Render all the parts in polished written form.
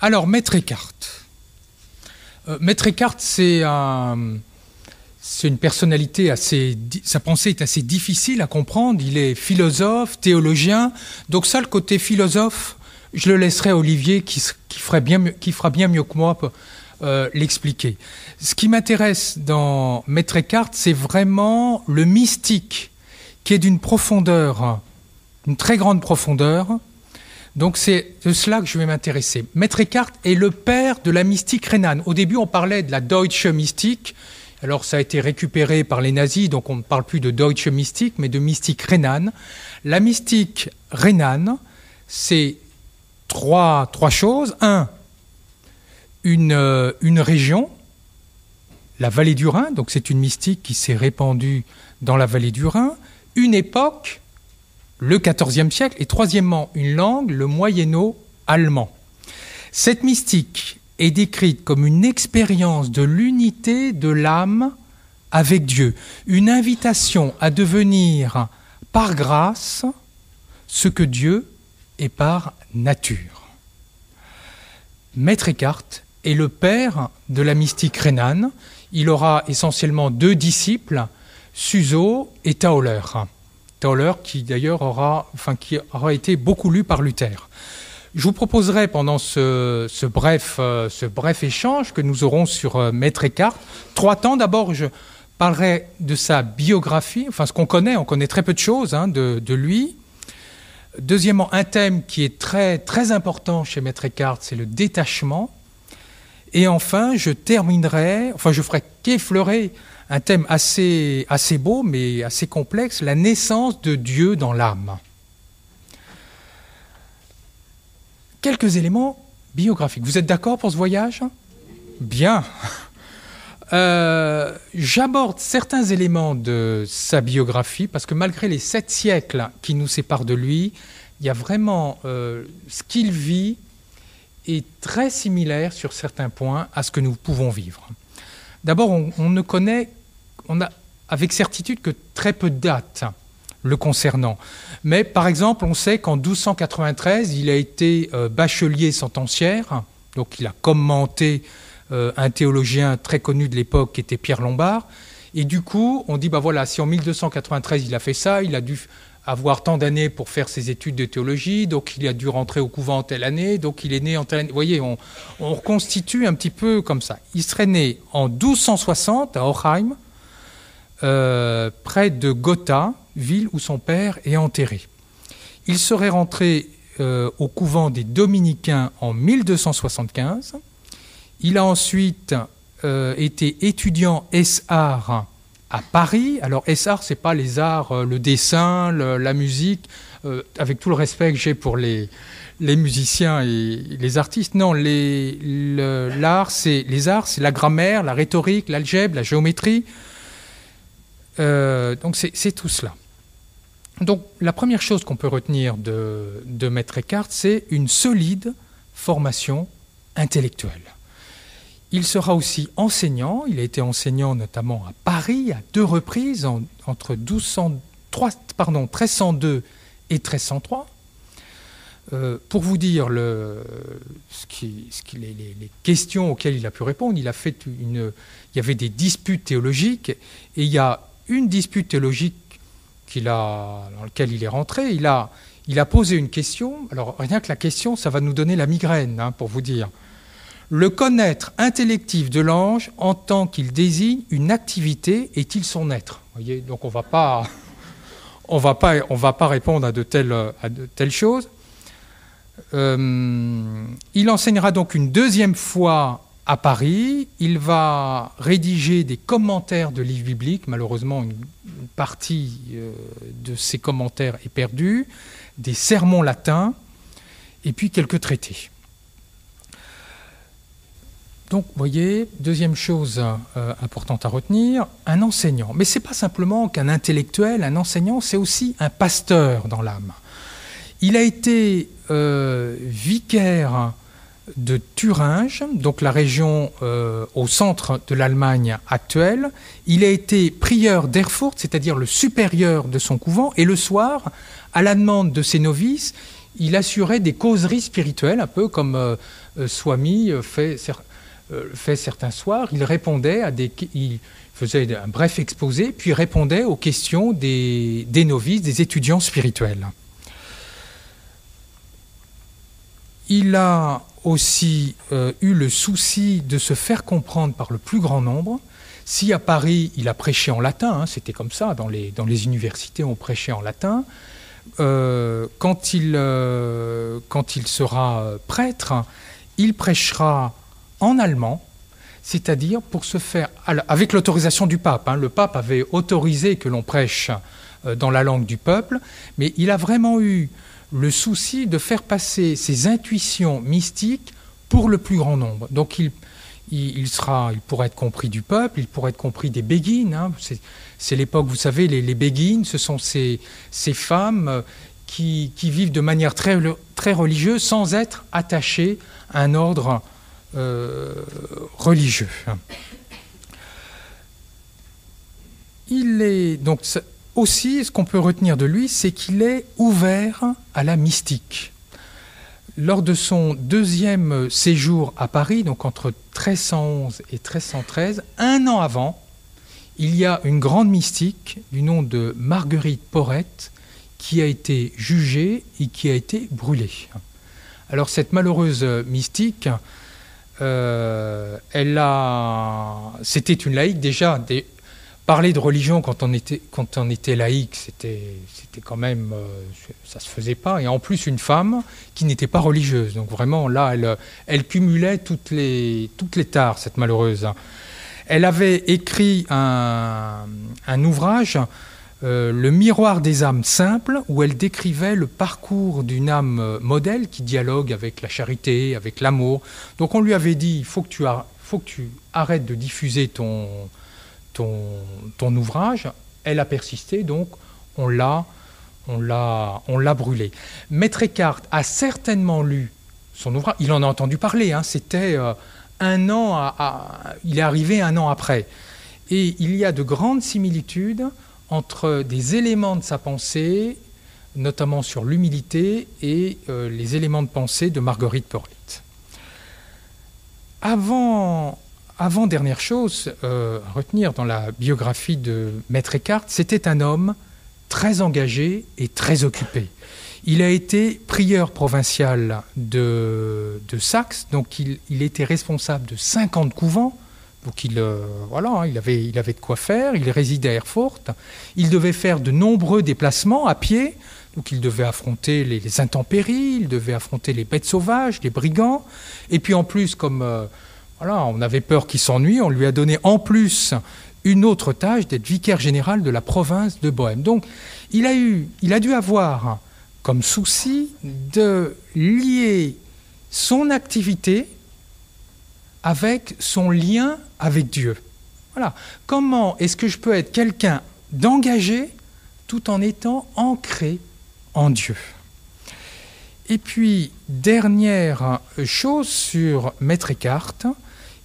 Alors, Maître Eckhart. Maître Eckhart, c'est une personnalité sa pensée est assez difficile à comprendre. Il est philosophe, théologien. Donc ça, le côté philosophe, je le laisserai à Olivier qui fera bien mieux que moi l'expliquer. Ce qui m'intéresse dans Maître Eckhart, c'est vraiment le mystique qui est d'une profondeur, une très grande profondeur. Donc c'est de cela que je vais m'intéresser. Maître Eckhart est le père de la mystique rhénane. Au début, on parlait de la Deutsche Mystik. Alors ça a été récupéré par les nazis, donc on ne parle plus de Deutsche Mystik, mais de mystique rhénane. La mystique rhénane, c'est trois choses. Une région, la vallée du Rhin, donc c'est une mystique qui s'est répandue dans la vallée du Rhin. Une époque, le XIVe siècle, et troisièmement, une langue, le moyenno-allemand. Cette mystique est décrite comme une expérience de l'unité de l'âme avec Dieu, une invitation à devenir par grâce ce que Dieu est par nature. Maître Eckhart est le père de la mystique rhénane. Il aura essentiellement deux disciples, Suso et Tauler. Tauler qui d'ailleurs aura été beaucoup lu par Luther. Je vous proposerai pendant ce bref échange que nous aurons sur Maître Eckhart 3 temps. D'abord, je parlerai de sa biographie, enfin ce qu'on connaît, on connaît très peu de choses de lui. Deuxièmement, un thème qui est très, très important chez Maître Eckhart, c'est le détachement. Et enfin, je ferai qu'effleurer un thème assez beau, mais assez complexe, la naissance de Dieu dans l'âme. Quelques éléments biographiques. Vous êtes d'accord pour ce voyage ? Bien. J'aborde certains éléments de sa biographie, parce que malgré les 7 siècles qui nous séparent de lui, il y a vraiment ce qu'il vit est très similaire sur certains points à ce que nous pouvons vivre. D'abord, on a avec certitude que très peu de dates le concernant. Mais par exemple, on sait qu'en 1293, il a été bachelier sentenciaire, donc il a commenté un théologien très connu de l'époque qui était Pierre Lombard. Et du coup, on dit, si en 1293 il a fait ça, il a dû avoir tant d'années pour faire ses études de théologie, donc il a dû rentrer au couvent en telle année, donc il est né en telle année. Vous voyez, on reconstitue un petit peu comme ça. Il serait né en 1260 à Hochheim, près de Gotha, ville où son père est enterré. Il serait rentré au couvent des Dominicains en 1275. Il a ensuite été étudiant ès-art à Paris. Alors ès-art, c'est pas les arts, le dessin, la musique, avec tout le respect que j'ai pour les musiciens et les artistes. Non, les arts, c'est la grammaire, la rhétorique, l'algèbre, la géométrie. Donc c'est tout cela. Donc la première chose qu'on peut retenir de Maître Eckhart, c'est une solide formation intellectuelle. Il sera aussi enseignant. Il a été enseignant notamment à Paris à 2 reprises, entre 1302 et 1303. Pour vous dire les questions auxquelles il a pu répondre, il y avait des disputes théologiques, et il y a une dispute théologique dans laquelle il est rentré. Il a posé une question. Alors rien que la question, ça va nous donner la migraine, pour vous dire. Le connaître intellectif de l'ange en tant qu'il désigne une activité est-il son être ? Vous voyez, donc on va pas répondre à de telles choses. Il enseignera donc une 2e fois à Paris. Il va rédiger des commentaires de livres bibliques. Malheureusement, une partie de ces commentaires est perdue. Des sermons latins et puis quelques traités. Donc, vous voyez, 2e chose importante à retenir, un enseignant. Mais ce n'est pas simplement qu'un intellectuel, un enseignant, c'est aussi un pasteur dans l'âme. Il a été vicaire de Thuringe, donc la région au centre de l'Allemagne actuelle. Il a été prieur d'Erfurt, c'est-à-dire le supérieur de son couvent, et le soir, à la demande de ses novices, il assurait des causeries spirituelles, un peu comme Swami fait certains soirs. Il répondait il faisait un bref exposé, puis répondait aux questions des novices, des étudiants spirituels. Il a aussi eu le souci de se faire comprendre par le plus grand nombre. Si à Paris, il a prêché en latin, c'était comme ça, dans les universités, on prêchait en latin. Quand il sera prêtre, il prêchera en allemand, c'est-à-dire pour se faire, avec l'autorisation du pape. Le pape avait autorisé que l'on prêche dans la langue du peuple, mais il a vraiment eu le souci de faire passer ses intuitions mystiques pour le plus grand nombre. Donc il pourra être compris du peuple, il pourra être compris des béguines. C'est l'époque, vous savez, les béguines, ce sont ces femmes qui vivent de manière très, très religieuse sans être attachées à un ordre religieux. Il est donc aussi, ce qu'on peut retenir de lui, c'est qu'il est ouvert à la mystique. Lors de son deuxième séjour à Paris, donc entre 1311 et 1313, un an avant, il y a une grande mystique du nom de Marguerite Porrette qui a été jugée et qui a été brûlée. Alors cette malheureuse mystique, c'était une laïque déjà. Parler de religion quand on était laïque, c'était quand même, ça se faisait pas. Et en plus, une femme qui n'était pas religieuse. Donc vraiment, là, elle cumulait toutes les tares, cette malheureuse. Elle avait écrit un ouvrage, Le miroir des âmes simples, où elle décrivait le parcours d'une âme modèle qui dialogue avec la charité, avec l'amour. Donc on lui avait dit, il faut que tu arrêtes de diffuser ton ouvrage. Elle a persisté, donc on l'a brûlé. Maître Eckhart a certainement lu son ouvrage, il en a entendu parler, c'était il est arrivé un an après. Et il y a de grandes similitudes entre des éléments de sa pensée, notamment sur l'humilité, et les éléments de pensée de Marguerite Porrette. Avant-dernière chose à retenir dans la biographie de Maître Eckhart, c'était un homme très engagé et très occupé. Il a été prieur provincial de Saxe, donc il était responsable de 50 couvents, donc il avait de quoi faire, il résidait à Erfurt, il devait faire de nombreux déplacements à pied, donc il devait affronter les intempéries, il devait affronter les bêtes sauvages, les brigands, et puis en plus, comme on avait peur qu'il s'ennuie, on lui a donné en plus une autre tâche d'être vicaire général de la province de Bohême. Donc il a dû avoir comme souci de lier son activité avec son lien avec Dieu. Voilà. Comment est-ce que je peux être quelqu'un d'engagé tout en étant ancré en Dieu? Et puis, dernière chose sur Maître Eckhart,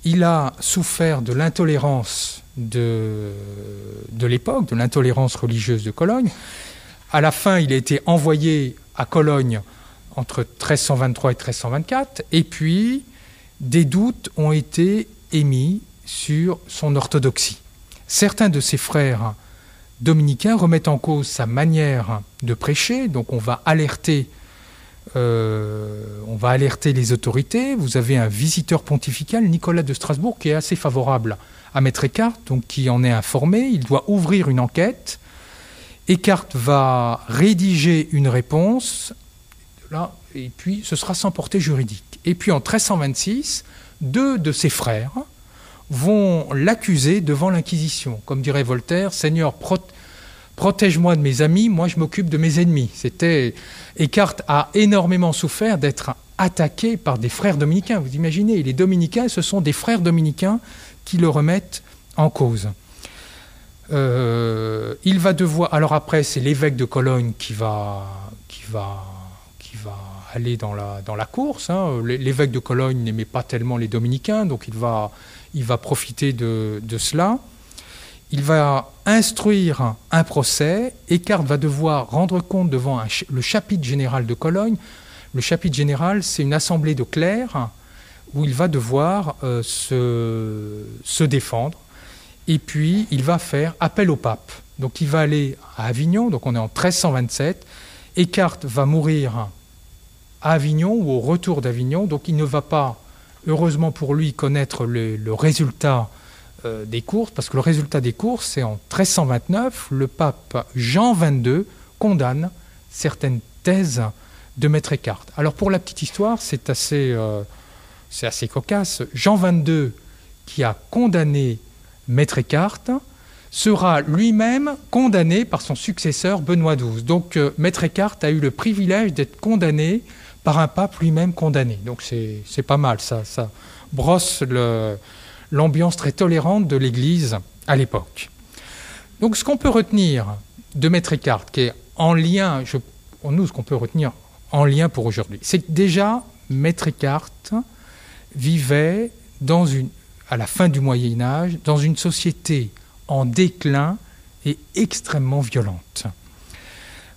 il a souffert de l'intolérance de l'époque, de l'intolérance religieuse de Cologne. À la fin, il a été envoyé à Cologne entre 1323 et 1324, et puis des doutes ont été émis sur son orthodoxie. Certains de ses frères dominicains remettent en cause sa manière de prêcher, donc on va alerter les autorités. Vous avez un visiteur pontifical, Nicolas de Strasbourg, qui est assez favorable à Maître Eckhart, donc qui en est informé. Il doit ouvrir une enquête. Eckhart va rédiger une réponse, et puis ce sera sans portée juridique. Et puis en 1326, 2 de ses frères vont l'accuser devant l'Inquisition. Comme dirait Voltaire, « Seigneur, protège-moi de mes amis, moi je m'occupe de mes ennemis ». Eckhart a énormément souffert d'être attaqué par des frères dominicains. Vous imaginez, les dominicains, ce sont des frères dominicains qui le remettent en cause. Il va devoir... Alors après, c'est l'évêque de Cologne qui va aller dans la course. L'évêque de Cologne n'aimait pas tellement les dominicains, donc il va profiter de cela. Il va instruire un procès. Eckhart va devoir rendre compte devant le chapitre général de Cologne. Le chapitre général, c'est une assemblée de clercs où il va devoir se défendre. Et puis, il va faire appel au pape. Donc, il va aller à Avignon, donc on est en 1327. Eckhart va mourir à Avignon ou au retour d'Avignon, donc il ne va pas, heureusement pour lui, connaître le résultat des courses, parce que le résultat des courses, c'est en 1329, le pape Jean XXII condamne certaines thèses de Maître Eckhart. Alors pour la petite histoire, c'est assez cocasse. Jean XXII, qui a condamné Maître Eckhart, sera lui-même condamné par son successeur Benoît XII. Donc Maître Eckhart a eu le privilège d'être condamné par un pape lui-même condamné. Donc c'est pas mal, ça brosse l'ambiance très tolérante de l'Église à l'époque. Donc ce qu'on peut retenir de Maître Eckhart, qui est en lien, ce qu'on peut retenir en lien pour aujourd'hui, c'est que déjà Maître Eckhart vivait à la fin du Moyen-Âge dans une société en déclin et extrêmement violente.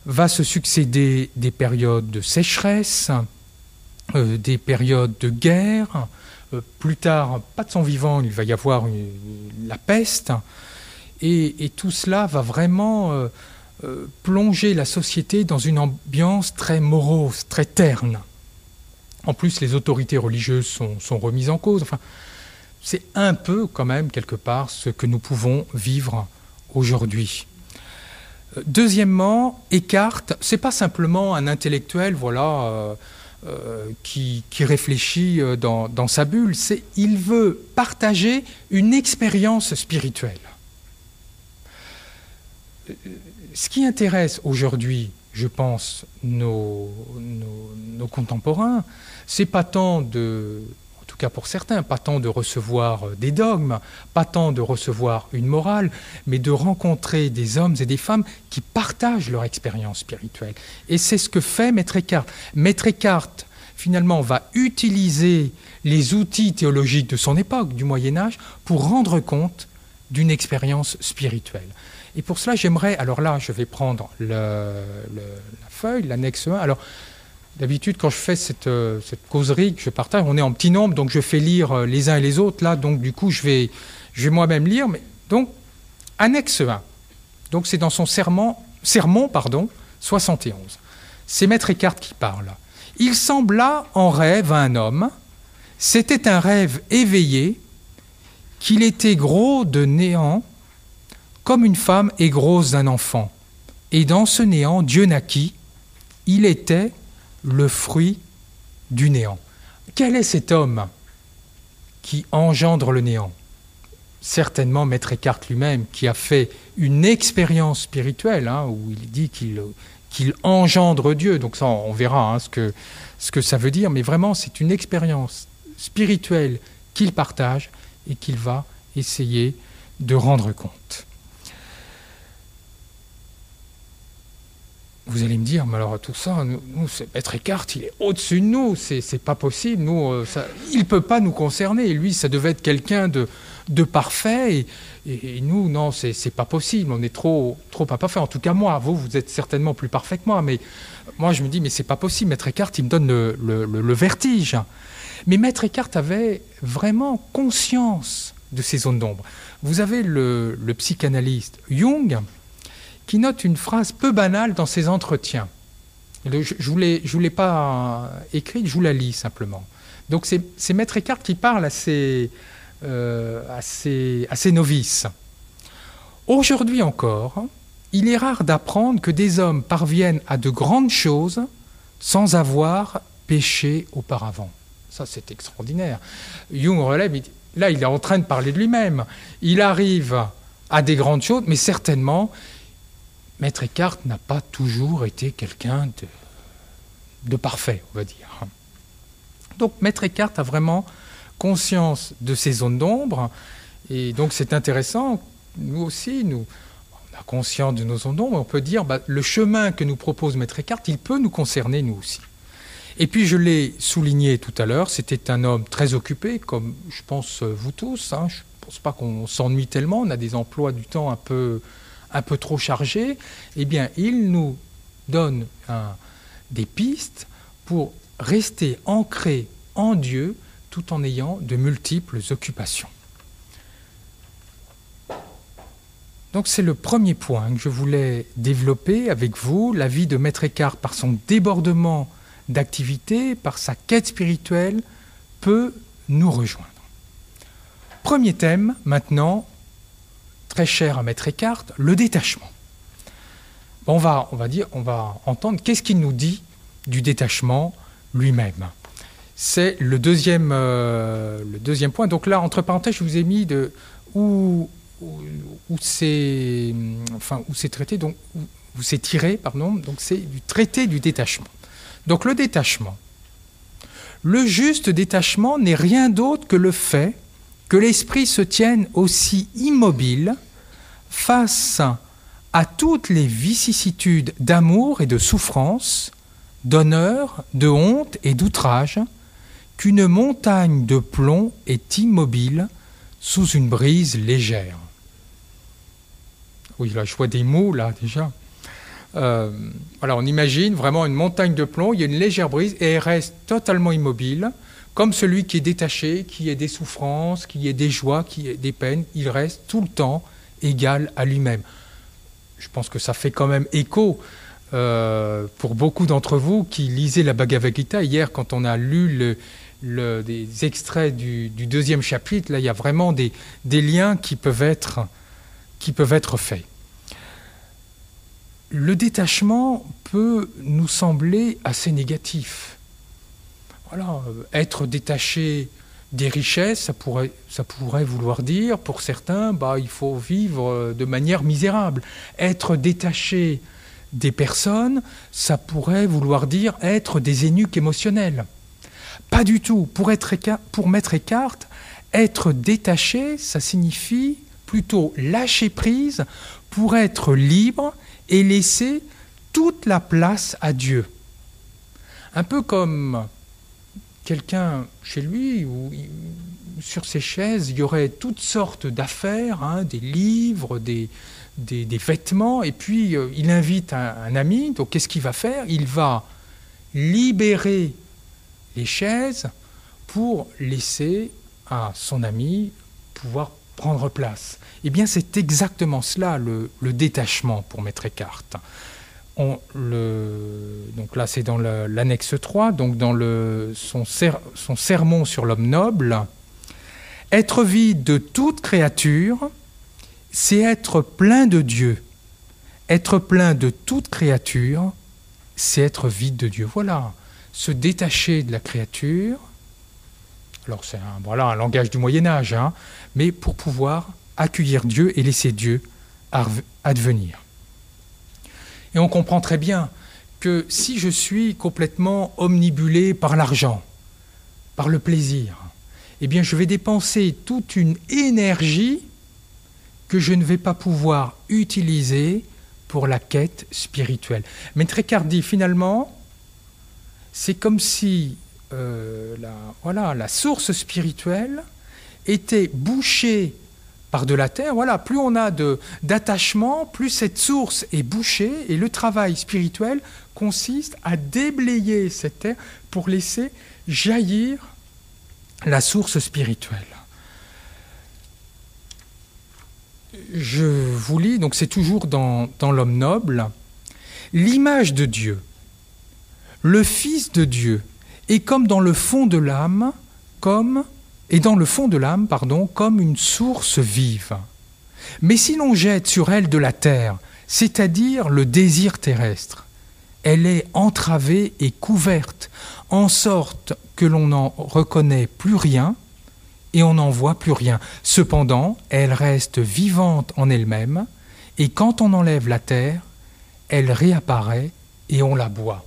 Va se succéder des périodes de sécheresse, des périodes de guerre. Plus tard, pas de son vivant, il va y avoir la peste. Et tout cela va vraiment plonger la société dans une ambiance très morose, très terne. En plus, les autorités religieuses sont remises en cause. Enfin, c'est un peu, quand même, quelque part, ce que nous pouvons vivre aujourd'hui. Deuxièmement, Eckhart, ce n'est pas simplement un intellectuel qui réfléchit dans sa bulle, il veut partager une expérience spirituelle. Ce qui intéresse aujourd'hui, je pense, nos contemporains, c'est pas tant en tout cas pour certains, pas tant de recevoir des dogmes, pas tant de recevoir une morale, mais de rencontrer des hommes et des femmes qui partagent leur expérience spirituelle. Et c'est ce que fait Maître Eckhart. Maître Eckhart, finalement, va utiliser les outils théologiques de son époque, du Moyen-Âge, pour rendre compte d'une expérience spirituelle. Et pour cela, j'aimerais... Alors là, je vais prendre la feuille, l'annexe 1. Alors, d'habitude, quand je fais cette causerie que je partage, on est en petit nombre, donc je fais lire les uns et les autres. Là, donc du coup, je vais moi-même lire. Mais, donc, annexe 1. Donc c'est dans son sermon 71. C'est Maître Eckhart qui parle. Il sembla en rêve à un homme. C'était un rêve éveillé, qu'il était gros de néant, comme une femme est grosse d'un enfant. Et dans ce néant, Dieu naquit. Il était le fruit du néant. Quel est cet homme qui engendre le néant? Certainement Maître Eckhart lui-même, qui a fait une expérience spirituelle, où il dit qu'il engendre Dieu. Donc ça, on verra ce que ça veut dire, mais vraiment, c'est une expérience spirituelle qu'il partage et qu'il va essayer de rendre compte. Vous allez me dire, mais alors tout ça, nous Maître Eckhart, il est au-dessus de nous, c'est pas possible, il ne peut pas nous concerner. Lui, ça devait être quelqu'un de parfait, et nous, non, c'est pas possible, on est trop imparfait. En tout cas, moi, vous êtes certainement plus parfait que moi, mais moi, je me dis, mais c'est pas possible, Maître Eckhart, il me donne le vertige. Mais Maître Eckhart avait vraiment conscience de ces zones d'ombre. Vous avez le psychanalyste Jung, qui note une phrase peu banale dans ses entretiens. Je vous l'ai pas écrite, je vous la lis simplement. Donc c'est Maître Eckhart qui parle à ses novices. Aujourd'hui encore, il est rare d'apprendre que des hommes parviennent à de grandes choses sans avoir péché auparavant. Ça, c'est extraordinaire. Jung relève, là, il est en train de parler de lui-même. Il arrive à des grandes choses, mais certainement... Maître Eckhart n'a pas toujours été quelqu'un de parfait, on va dire. Donc Maître Eckhart a vraiment conscience de ces zones d'ombre, et donc c'est intéressant, nous aussi, on a conscience de nos zones d'ombre, on peut dire, le chemin que nous propose Maître Eckhart, il peut nous concerner nous aussi. Et puis je l'ai souligné tout à l'heure, c'était un homme très occupé, comme je pense vous tous, pense pas qu'on s'ennuie tellement, on a des emplois du temps un peu trop chargés, eh bien, il nous donne des pistes pour rester ancré en Dieu tout en ayant de multiples occupations. Donc c'est le premier point que je voulais développer avec vous. La vie de Maître Eckhart, par son débordement d'activité, par sa quête spirituelle, peut nous rejoindre. Premier thème, maintenant, très cher à Maître Eckhart, le détachement. On va entendre qu'est-ce qu'il nous dit du détachement lui-même. C'est le deuxième point. Donc là, entre parenthèses, je vous ai mis où c'est traité, donc où c'est tiré, pardon. Donc c'est du traité du détachement. Donc le détachement. Le juste détachement n'est rien d'autre que le fait que l'esprit se tienne aussi immobile face à toutes les vicissitudes d'amour et de souffrance, d'honneur, de honte et d'outrage, qu'une montagne de plomb est immobile sous une brise légère. Oui, là, je vois des mots, là, déjà. Voilà, on imagine vraiment une montagne de plomb, il y a une légère brise et elle reste totalement immobile, comme celui qui est détaché, qui ait des souffrances, qui ait des joies, qui ait des peines, il reste tout le temps égal à lui-même. Je pense que ça fait quand même écho pour beaucoup d'entre vous qui lisaient la Bhagavad Gita. Hier, quand on a lu des extraits du deuxième chapitre, là, il y a vraiment des liens qui peuvent être faits. Le détachement peut nous sembler assez négatif. Voilà, être détaché des richesses, ça pourrait vouloir dire, pour certains, il faut vivre de manière misérable. Être détaché des personnes, ça pourrait vouloir dire être des eunuques émotionnels. Pas du tout. Pour Maître Eckhart, être détaché, ça signifie plutôt lâcher prise pour être libre et laisser toute la place à Dieu. Un peu comme quelqu'un chez lui, ou sur ses chaises, il y aurait toutes sortes d'affaires, des livres, des vêtements, et puis il invite un ami, donc qu'est-ce qu'il va faire? Il va libérer les chaises pour laisser à son ami pouvoir prendre place. Eh bien, c'est exactement cela, le détachement pour Maître Eckhart. Donc là, c'est dans l'annexe 3, donc dans son sermon sur l'homme noble. Être vide de toute créature, c'est être plein de Dieu. Être plein de toute créature, c'est être vide de Dieu. Voilà, se détacher de la créature. Alors c'est un langage du Moyen-Âge, mais pour pouvoir accueillir Dieu et laisser Dieu advenir. Et on comprend très bien que si je suis complètement omnibulé par l'argent, par le plaisir, eh bien je vais dépenser toute une énergie que je ne vais pas pouvoir utiliser pour la quête spirituelle. Maître Eckhart dit finalement, c'est comme si la source spirituelle était bouchée par de la terre. Voilà, plus on a d'attachement, plus cette source est bouchée, et le travail spirituel consiste à déblayer cette terre pour laisser jaillir la source spirituelle. Je vous lis, donc c'est toujours dans l'homme noble, l'image de Dieu, le Fils de Dieu, est comme dans le fond de l'âme, comme une source vive. Mais si l'on jette sur elle de la terre, c'est-à-dire le désir terrestre, elle est entravée et couverte, en sorte que l'on n'en reconnaît plus rien et on n'en voit plus rien. Cependant, elle reste vivante en elle-même, et quand on enlève la terre, elle réapparaît et on la boit.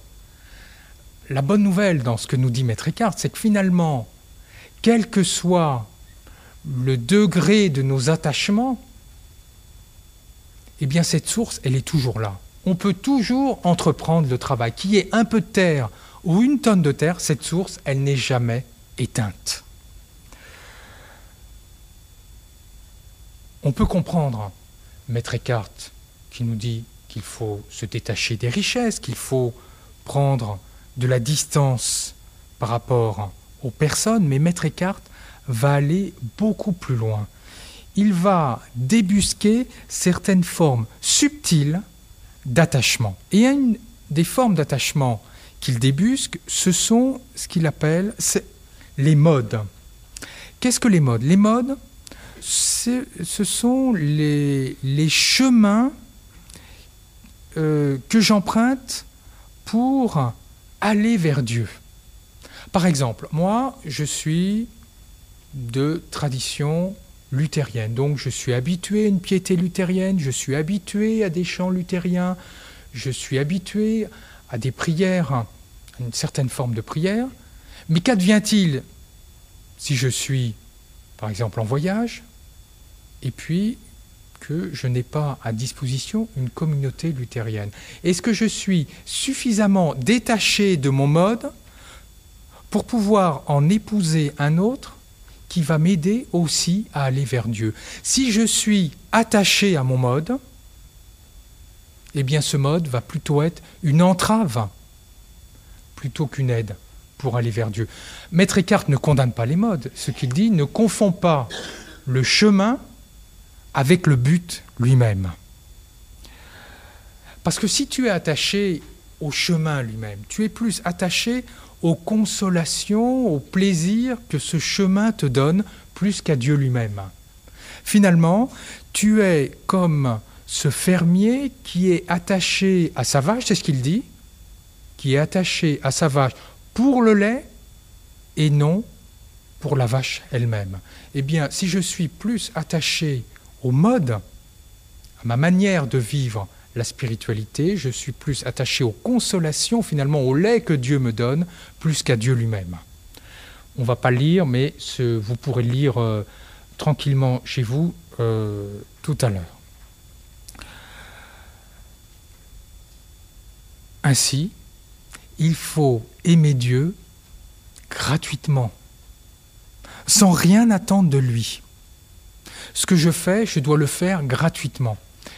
La bonne nouvelle dans ce que nous dit Maître Eckhart, c'est que finalement, quel que soit le degré de nos attachements, eh bien cette source, elle est toujours là. On peut toujours entreprendre le travail. Qu'il y ait un peu de terre ou une tonne de terre, cette source, elle n'est jamais éteinte. On peut comprendre Maître Eckhart qui nous dit qu'il faut se détacher des richesses, qu'il faut prendre de la distance par rapport aux personnes, mais Maître Eckhart va aller beaucoup plus loin. Il va débusquer certaines formes subtiles d'attachement. Et une des formes d'attachement qu'il débusque, ce sont ce qu'il appelle les modes. Qu'est-ce que les modes? Les modes, ce sont les chemins que j'emprunte pour aller vers Dieu. Par exemple, moi, je suis de tradition luthérienne, donc je suis habitué à une piété luthérienne, je suis habitué à des chants luthériens, je suis habitué à des prières, à une certaine forme de prière. Mais qu'advient-il si je suis, par exemple, en voyage, et puis que je n'ai pas à disposition une communauté luthérienne? Est-ce que je suis suffisamment détaché de mon mode pour pouvoir en épouser un autre qui va m'aider aussi à aller vers Dieu? Si je suis attaché à mon mode, eh bien ce mode va plutôt être une entrave plutôt qu'une aide pour aller vers Dieu. Maître Eckhart ne condamne pas les modes. Ce qu'il dit, ne confond pas le chemin avec le but lui-même. Parce que si tu es attaché au chemin lui-même, tu es plus attaché aux consolations, aux plaisirs que ce chemin te donne, plus qu'à Dieu lui-même. Finalement, tu es comme ce fermier qui est attaché à sa vache, c'est ce qu'il dit, qui est attaché à sa vache pour le lait et non pour la vache elle-même. Eh bien, si je suis plus attaché au mode, à ma manière de vivre la spiritualité, je suis plus attaché aux consolations, finalement au lait que Dieu me donne, plus qu'à Dieu lui-même. On ne va pas lire, mais vous pourrez lire tranquillement chez vous tout à l'heure. Ainsi, il faut aimer Dieu gratuitement, sans rien attendre de lui. Ce que je fais, je dois le faire gratuitement.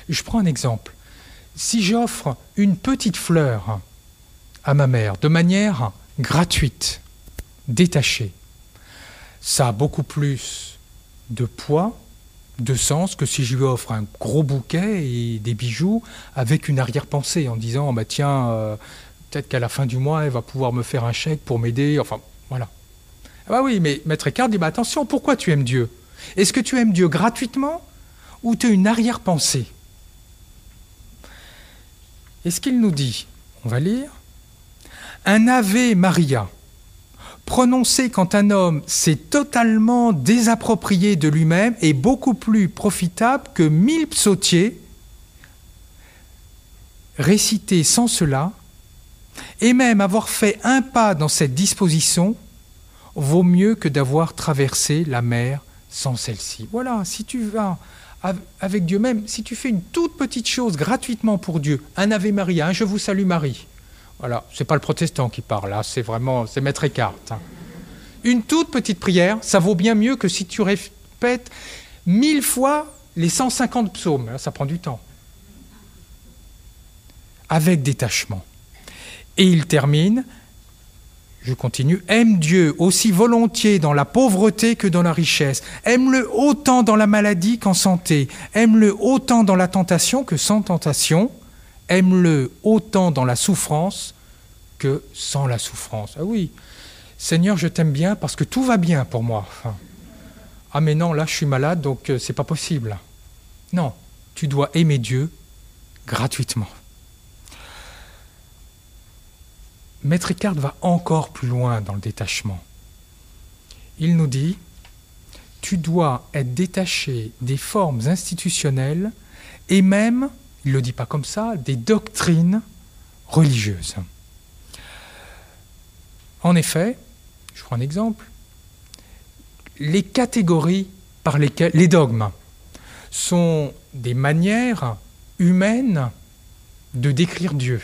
Je prends un exemple. Si j'offre une petite fleur à ma mère de manière gratuite, détachée, ça a beaucoup plus de poids, de sens que si je lui offre un gros bouquet et des bijoux avec une arrière-pensée en disant bah tiens, peut-être qu'à la fin du mois, elle va pouvoir me faire un chèque pour m'aider, enfin voilà. Ah bah oui, mais Maître Eckhart dit bah attention, pourquoi tu aimes Dieu? Est-ce que tu aimes Dieu gratuitement ou tu as une arrière-pensée? Et ce qu'il nous dit, on va lire, un Ave Maria, prononcé quand un homme s'est totalement désapproprié de lui-même, est beaucoup plus profitable que 1000 psautiers récités sans cela, et même avoir fait un pas dans cette disposition vaut mieux que d'avoir traversé la mer sans celle-ci. Voilà, si tu vas avec Dieu, même si tu fais une toute petite chose gratuitement pour Dieu, un Ave Maria, un Je vous salue Marie, voilà, c'est pas le protestant qui parle, là, c'est Maître Eckhart. Hein. Une toute petite prière, ça vaut bien mieux que si tu répètes 1000 fois les 150 psaumes, là, ça prend du temps. Avec détachement. Et il termine, je continue, aime Dieu aussi volontiers dans la pauvreté que dans la richesse. Aime-le autant dans la maladie qu'en santé. Aime-le autant dans la tentation que sans tentation. Aime-le autant dans la souffrance que sans la souffrance. Ah oui, Seigneur, je t'aime bien parce que tout va bien pour moi. Enfin, ah mais non, là je suis malade, donc c'est pas possible. Non, tu dois aimer Dieu gratuitement. Maître Eckhart va encore plus loin dans le détachement. Il nous dit, tu dois être détaché des formes institutionnelles et même, il ne le dit pas comme ça, des doctrines religieuses. En effet, je prends un exemple, les catégories par lesquelles, les dogmes, sont des manières humaines de décrire Dieu.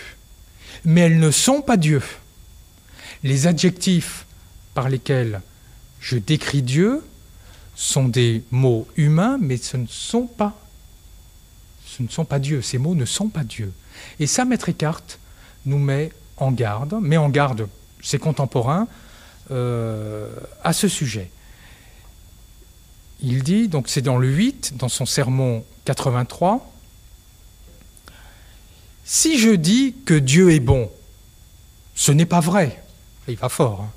Mais elles ne sont pas Dieu. Les adjectifs par lesquels je décris Dieu sont des mots humains, mais ce ne sont pas Dieu. Ces mots ne sont pas Dieu. Et ça, Maître Eckhart nous met en garde ses contemporains à ce sujet. Il dit, donc c'est dans le 8, dans son sermon 83, « Si je dis que Dieu est bon, ce n'est pas vrai. » Il va fort. Hein.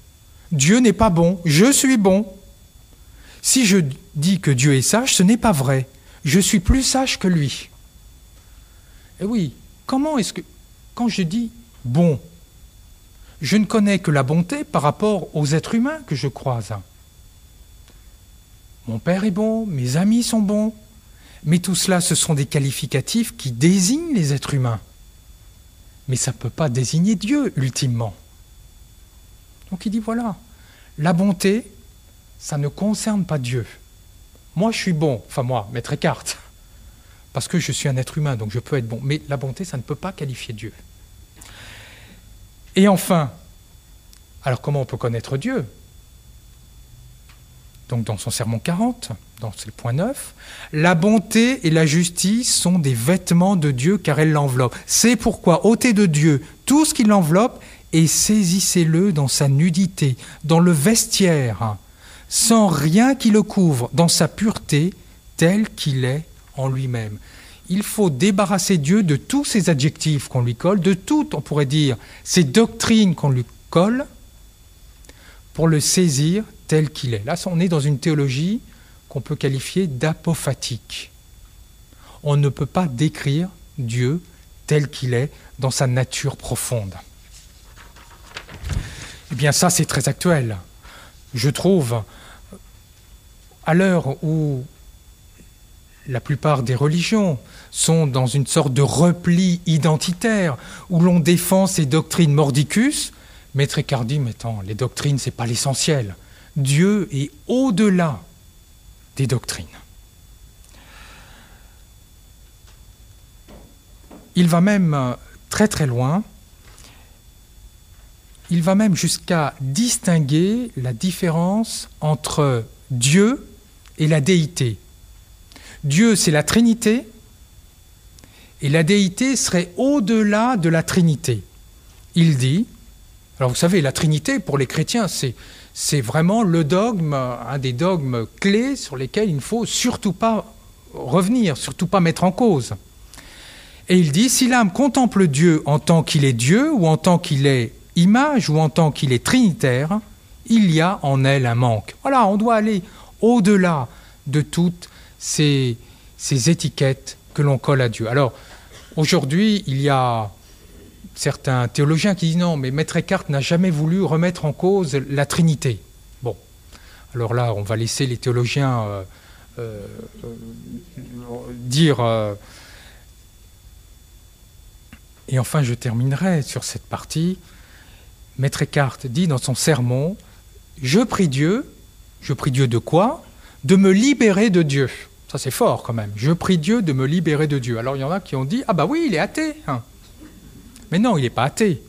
Dieu n'est pas bon, je suis bon. Si je dis que Dieu est sage, ce n'est pas vrai. Je suis plus sage que lui. Et oui, comment est-ce que, quand je dis bon, je ne connais que la bonté par rapport aux êtres humains que je croise. Mon père est bon, mes amis sont bons, mais tout cela, ce sont des qualificatifs qui désignent les êtres humains. Mais ça ne peut pas désigner Dieu, ultimement. Donc il dit, voilà, la bonté, ça ne concerne pas Dieu. Moi, je suis bon, enfin moi, Maître Eckhart, parce que je suis un être humain, donc je peux être bon. Mais la bonté, ça ne peut pas qualifier Dieu. Et enfin, alors comment on peut connaître Dieu ? Donc dans son sermon 40, c'est le point 9, « La bonté et la justice sont des vêtements de Dieu car elles l'enveloppent. C'est pourquoi ôtez de Dieu tout ce qui l'enveloppe et saisissez-le dans sa nudité, dans le vestiaire, sans rien qui le couvre, dans sa pureté, tel qu'il est en lui-même. » Il faut débarrasser Dieu de tous ces adjectifs qu'on lui colle, de toutes, on pourrait dire, ces doctrines qu'on lui colle, pour le saisir tel qu'il est. Là, on est dans une théologie qu'on peut qualifier d'apophatique. On ne peut pas décrire Dieu tel qu'il est dans sa nature profonde. Eh bien, ça, c'est très actuel. Je trouve, à l'heure où la plupart des religions sont dans une sorte de repli identitaire, où l'on défend ces doctrines mordicus, Maître Eckhart dit, mais attends, les doctrines, ce n'est pas l'essentiel. Dieu est au-delà des doctrines. Il va même très très loin, il va même jusqu'à distinguer la différence entre Dieu et la déité. Dieu, c'est la Trinité, et la déité serait au-delà de la Trinité. Il dit, alors vous savez, la Trinité, pour les chrétiens, c'est vraiment le dogme, un des dogmes clés sur lesquels il ne faut surtout pas revenir, surtout pas mettre en cause. Et il dit, si l'âme contemple Dieu en tant qu'il est Dieu, ou en tant qu'il est image, ou en tant qu'il est trinitaire, il y a en elle un manque. Voilà, on doit aller au-delà de toutes ces étiquettes que l'on colle à Dieu. Alors, aujourd'hui, il y a certains théologiens qui disent non, mais Maître Eckhart n'a jamais voulu remettre en cause la Trinité. Bon, alors là, on va laisser les théologiens dire... Et enfin, je terminerai sur cette partie. Maître Eckhart dit dans son sermon, « Je prie Dieu de quoi ? De me libérer de Dieu. » Ça, c'est fort quand même. « Je prie Dieu de me libérer de Dieu. » Alors, il y en a qui ont dit, « Ah bah oui, il est athée. Hein. » Mais non, il n'est pas athée.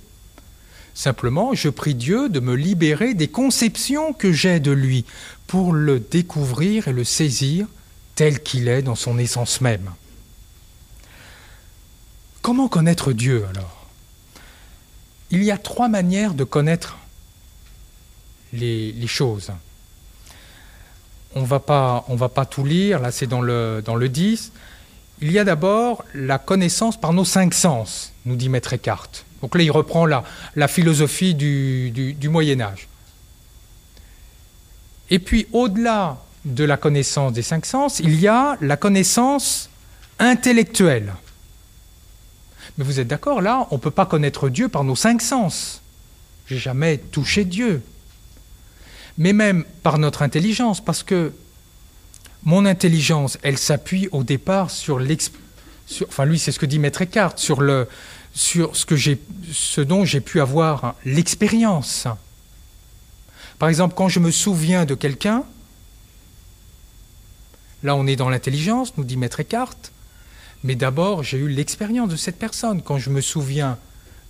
Simplement, je prie Dieu de me libérer des conceptions que j'ai de lui pour le découvrir et le saisir tel qu'il est dans son essence même. Comment connaître Dieu alors ? Il y a 3 manières de connaître les choses. On va pas tout lire, là c'est dans le 10. Il y a d'abord la connaissance par nos 5 sens, nous dit Maître Eckhart. Donc là, il reprend la philosophie du Moyen-Âge. Et puis, au-delà de la connaissance des 5 sens, il y a la connaissance intellectuelle. Mais vous êtes d'accord, là, on ne peut pas connaître Dieu par nos 5 sens. J'ai jamais touché Dieu. Mais même par notre intelligence, parce que mon intelligence, elle s'appuie au départ sur enfin lui, c'est ce que dit Maître Eckhart, sur ce dont j'ai pu avoir l'expérience. Par exemple, quand je me souviens de quelqu'un, là on est dans l'intelligence, nous dit Maître Eckhart, mais d'abord j'ai eu l'expérience de cette personne. Quand je me souviens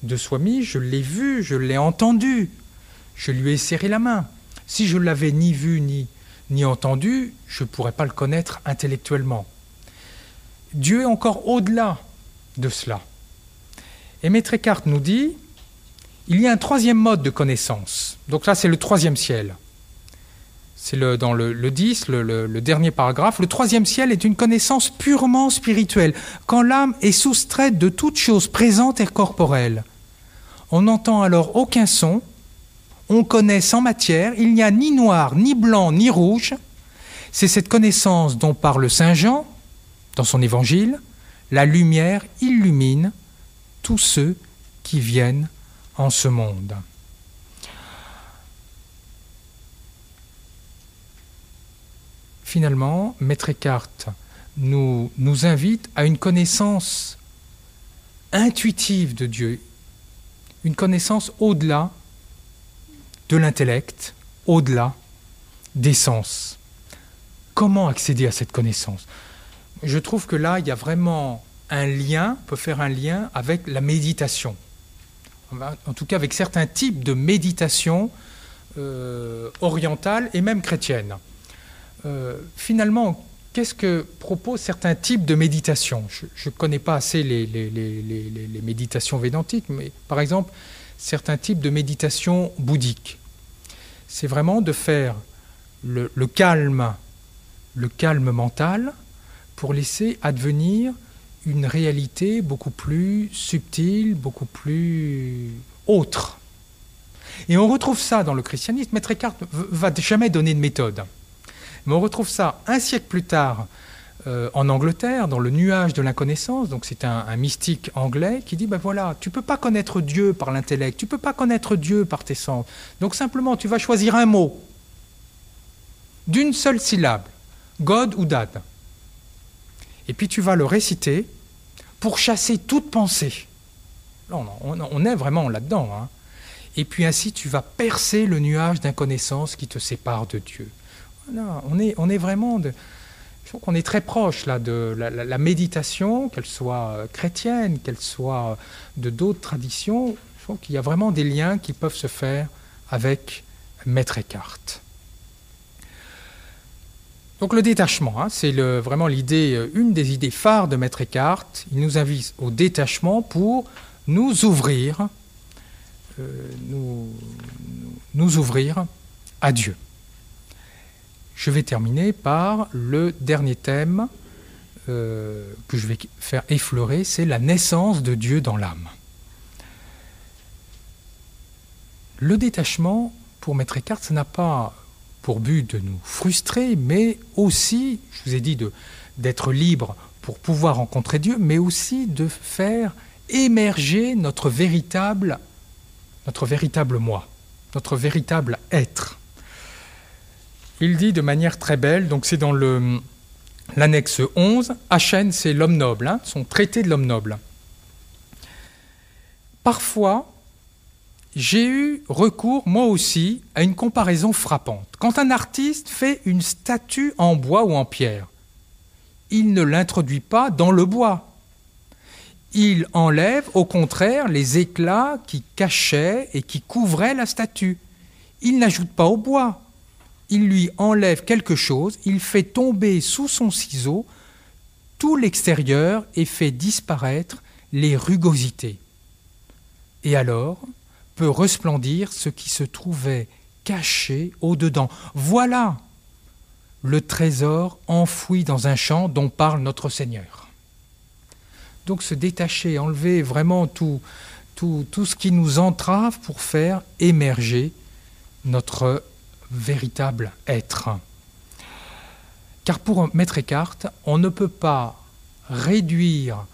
de Swami, je l'ai vu, je l'ai entendu, je lui ai serré la main. Si je ne l'avais ni vu ni entendu, je ne pourrais pas le connaître intellectuellement. Dieu est encore au-delà de cela. Et Maître Eckhart nous dit, il y a un troisième mode de connaissance. Donc là, c'est le troisième ciel. C'est dans le 10, le dernier paragraphe. Le troisième ciel est une connaissance purement spirituelle, quand l'âme est soustraite de toute chose présente et corporelle. On n'entend alors aucun son, on connaît sans matière, il n'y a ni noir, ni blanc, ni rouge. C'est cette connaissance dont parle Saint Jean dans son évangile. La lumière illumine tous ceux qui viennent en ce monde. Finalement, Maître Eckhart nous invite à une connaissance intuitive de Dieu, une connaissance au-delà de l'intellect, au-delà des sens. Comment accéder à cette connaissance ? Je trouve que là, il y a vraiment un lien, on peut faire un lien avec la méditation. En tout cas, avec certains types de méditation orientale et même chrétienne. Finalement, qu'est-ce que proposent certains types de méditation ? Je ne connais pas assez les méditations védantiques, mais par exemple, certains types de méditation bouddhiques. C'est vraiment de faire le calme mental pour laisser advenir une réalité beaucoup plus subtile, beaucoup plus autre. Et on retrouve ça dans le christianisme. Maître Eckhart ne va jamais donner de méthode. Mais on retrouve ça un siècle plus tard en Angleterre, dans le nuage de l'inconnaissance. Donc c'est un mystique anglais qui dit, ben voilà, tu ne peux pas connaître Dieu par l'intellect, tu ne peux pas connaître Dieu par tes sens. Donc simplement, tu vas choisir un mot, d'une seule syllabe, God ou Dad. Et puis tu vas le réciter pour chasser toute pensée. Là, on est vraiment là-dedans. Hein. Et puis ainsi, tu vas percer le nuage d'inconnaissance qui te sépare de Dieu. Voilà, on est vraiment... je trouve qu'on est très proche là, de la méditation, qu'elle soit chrétienne, qu'elle soit de d'autres traditions. Je trouve qu'il y a vraiment des liens qui peuvent se faire avec Maître Eckhart. Donc le détachement, hein, c'est vraiment l'idée, une des idées phares de Maître Eckhart. Il nous invite au détachement pour nous ouvrir, nous ouvrir à Dieu. Je vais terminer par le dernier thème que je vais faire effleurer, c'est la naissance de Dieu dans l'âme. Le détachement, pour Maître Eckhart, ça n'a pas pour but de nous frustrer, mais aussi, je vous ai dit, d'être libre pour pouvoir rencontrer Dieu, mais aussi de faire émerger notre véritable moi, notre véritable être. Il dit de manière très belle, donc c'est dans l'annexe 11, Achen, c'est l'homme noble, hein, son traité de l'homme noble. Parfois, j'ai eu recours, moi aussi, à une comparaison frappante. Quand un artiste fait une statue en bois ou en pierre, il ne l'introduit pas dans le bois. Il enlève, au contraire, les éclats qui cachaient et qui couvraient la statue. Il n'ajoute pas au bois. Il lui enlève quelque chose, il fait tomber sous son ciseau tout l'extérieur et fait disparaître les rugosités. Et alors peut resplendir ce qui se trouvait caché au-dedans. Voilà le trésor enfoui dans un champ dont parle notre Seigneur. Donc se détacher, enlever vraiment tout ce qui nous entrave pour faire émerger notre véritable être. Car pour Maître Eckhart, on ne peut pas réduire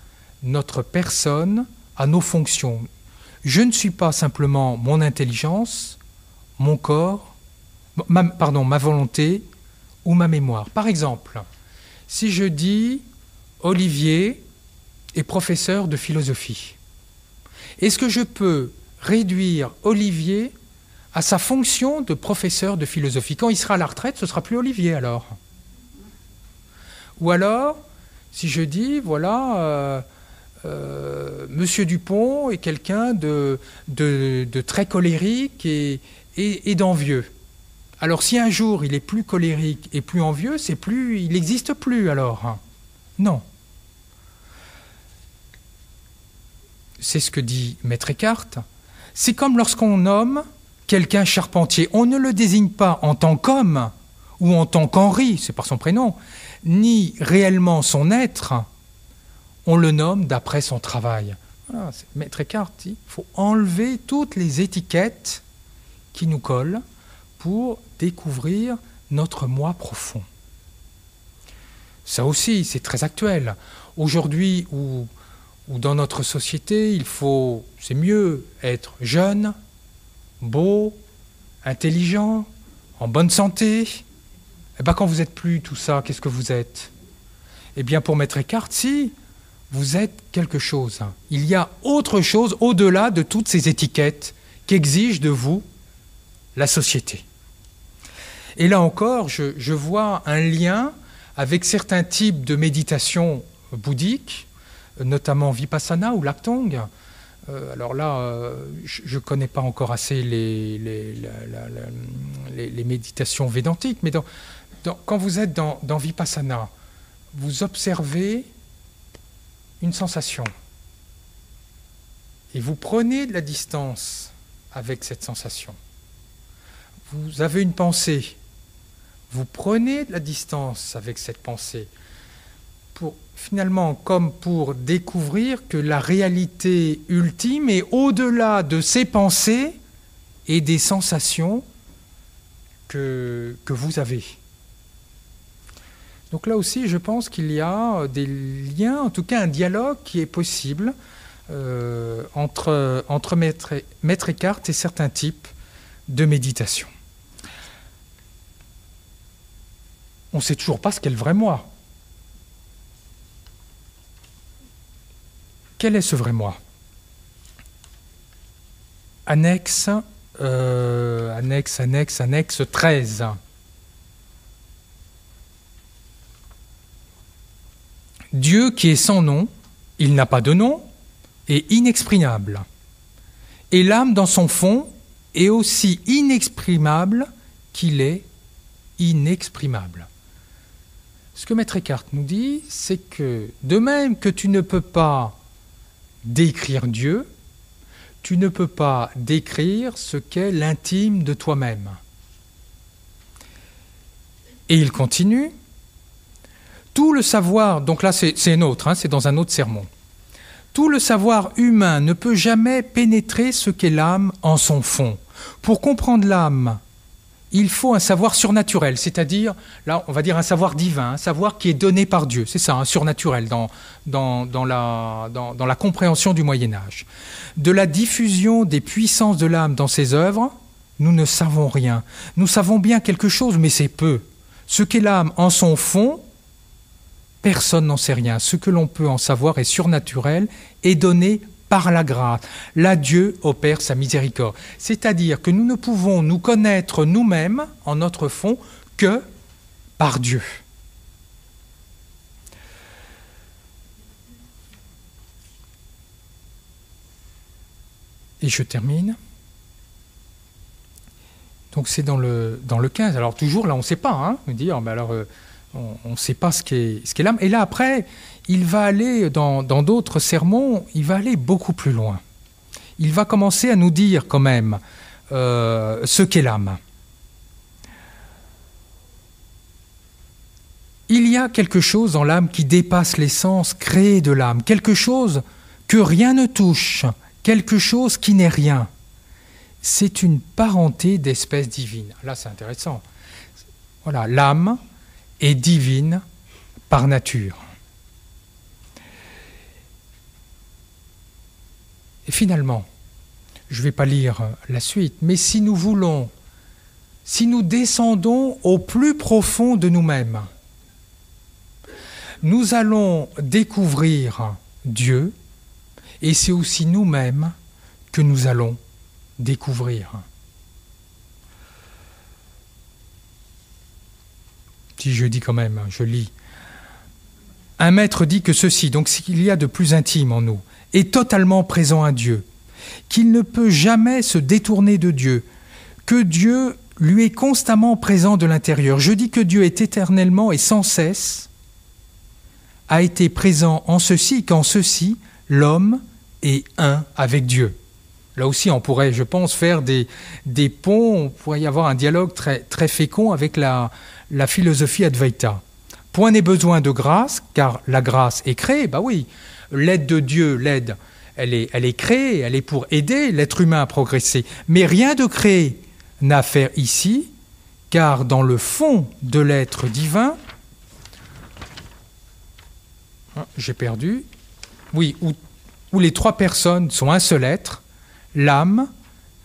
notre personne à nos fonctions. Je ne suis pas simplement mon intelligence, mon corps, ma volonté ou ma mémoire. Par exemple, si je dis Olivier est professeur de philosophie, est-ce que je peux réduire Olivier à sa fonction de professeur de philosophie? Quand il sera à la retraite, ce ne sera plus Olivier alors. Ou alors, si je dis, voilà, Monsieur Dupont est quelqu'un de très colérique et d'envieux. Alors si un jour il est plus colérique et plus envieux, il n'existe plus alors. Non. C'est ce que dit Maître Eckhart. C'est comme lorsqu'on nomme quelqu'un charpentier. On ne le désigne pas en tant qu'homme ou en tant qu'Henri, c'est par son prénom, ni réellement son être. On le nomme d'après son travail. Voilà, Maître Eckhart dit, il faut enlever toutes les étiquettes qui nous collent pour découvrir notre moi profond. Ça aussi, c'est très actuel. Aujourd'hui, où dans notre société, c'est mieux être jeune, beau, intelligent, en bonne santé. Eh bien, quand vous n'êtes plus tout ça, qu'est-ce que vous êtes? Eh bien, pour Maître Eckhart, si, vous êtes quelque chose. Il y a autre chose au-delà de toutes ces étiquettes qu'exige de vous la société. Et là encore, je vois un lien avec certains types de méditation bouddhique, notamment Vipassana ou Laktong. Alors là, je ne connais pas encore assez les méditations védantiques, mais quand vous êtes dans Vipassana, vous observez une sensation et vous prenez de la distance avec cette sensation. Vous avez une pensée, vous prenez de la distance avec cette pensée, finalement comme pour découvrir que la réalité ultime est au-delà de ces pensées et des sensations que vous avez. Donc là aussi, je pense qu'il y a des liens, en tout cas un dialogue qui est possible entre Maître Eckhart et certains types de méditation. On ne sait toujours pas ce qu'est le vrai moi. Quel est ce vrai moi? Annexe 13. Dieu qui est sans nom, il n'a pas de nom, est inexprimable. Et l'âme dans son fond est aussi inexprimable qu'il est inexprimable. Ce que Maître Eckhart nous dit, c'est que de même que tu ne peux pas décrire Dieu, tu ne peux pas décrire ce qu'est l'intime de toi-même. Et il continue, tout le savoir, donc là c'est un autre, c'est dans un autre sermon, tout le savoir humain ne peut jamais pénétrer ce qu'est l'âme en son fond. Pour comprendre l'âme, il faut un savoir surnaturel, c'est-à-dire, là on va dire un savoir divin, un savoir qui est donné par Dieu, c'est ça, un surnaturel dans la compréhension du Moyen-Âge. De la diffusion des puissances de l'âme dans ses œuvres, nous ne savons rien. Nous savons bien quelque chose, mais c'est peu. Ce qu'est l'âme en son fond, personne n'en sait rien. Ce que l'on peut en savoir est surnaturel et donné par la grâce. Là, Dieu opère sa miséricorde. C'est-à-dire que nous ne pouvons nous connaître nous-mêmes, en notre fond, que par Dieu. Et je termine. Donc c'est dans le 15. Alors toujours, là, on ne sait pas. Dire, alors, on ne sait pas ce qu'est l'âme. Et là, après, il va aller, dans d'autres sermons, il va aller beaucoup plus loin. Il va commencer à nous dire quand même ce qu'est l'âme. Il y a quelque chose dans l'âme qui dépasse l'essence créée de l'âme, quelque chose que rien ne touche, quelque chose qui n'est rien. C'est une parenté d'espèce divine. Là, c'est intéressant. Voilà, l'âme est divine par nature. Et finalement, je ne vais pas lire la suite, mais si nous descendons au plus profond de nous-mêmes, nous allons découvrir Dieu, et c'est aussi nous-mêmes que nous allons découvrir. Si je dis quand même, je lis. Un maître dit que ceci, donc ce qu'il y a de plus intime en nous, est totalement présent à Dieu, qu'il ne peut jamais se détourner de Dieu, que Dieu lui est constamment présent de l'intérieur. Je dis que Dieu est éternellement et sans cesse, a été présent en ceci qu'en ceci, l'homme est un avec Dieu. Là aussi, on pourrait, je pense, faire des ponts, on pourrait y avoir un dialogue très, très fécond avec la philosophie Advaita. Point n'est besoin de grâce, car la grâce est créée. Bah oui, l'aide de Dieu, l'aide, elle est créée, elle est pour aider l'être humain à progresser. Mais rien de créé n'a à faire ici, car dans le fond de l'être divin, j'ai perdu, oui, où les trois personnes sont un seul être, l'âme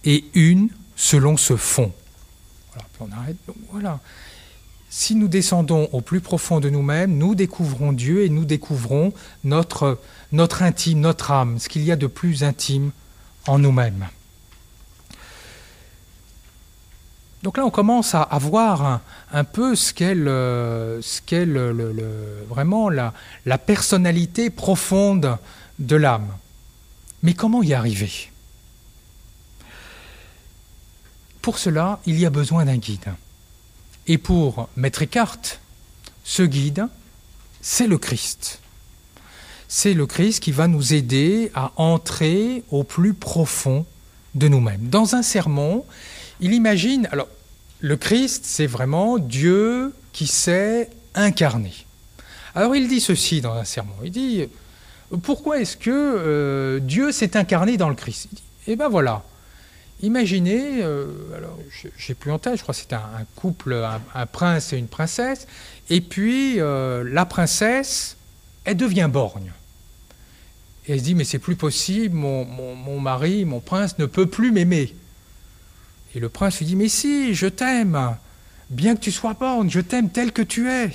est une selon ce fond. Voilà, puis on arrête. Donc, voilà. Si nous descendons au plus profond de nous-mêmes, nous découvrons Dieu et nous découvrons notre intime, notre âme, ce qu'il y a de plus intime en nous-mêmes. Donc là, on commence à voir un peu ce qu'est vraiment la personnalité profonde de l'âme. Mais comment y arriver ? Pour cela, il y a besoin d'un guide. Et pour Maître Eckhart, ce guide, c'est le Christ. C'est le Christ qui va nous aider à entrer au plus profond de nous-mêmes. Dans un sermon, il imagine... Alors, le Christ, c'est vraiment Dieu qui s'est incarné. Alors, il dit ceci dans un sermon. Il dit, pourquoi est-ce que Dieu s'est incarné dans le Christ ? Il dit, eh bien voilà. Imaginez, alors j'ai plus en tête, je crois que c'était un couple, un prince et une princesse, et puis la princesse, elle devient borgne. Et elle se dit, mais c'est plus possible, mon mari, mon prince ne peut plus m'aimer. Et le prince lui dit, mais si, je t'aime, bien que tu sois borgne, je t'aime tel que tu es.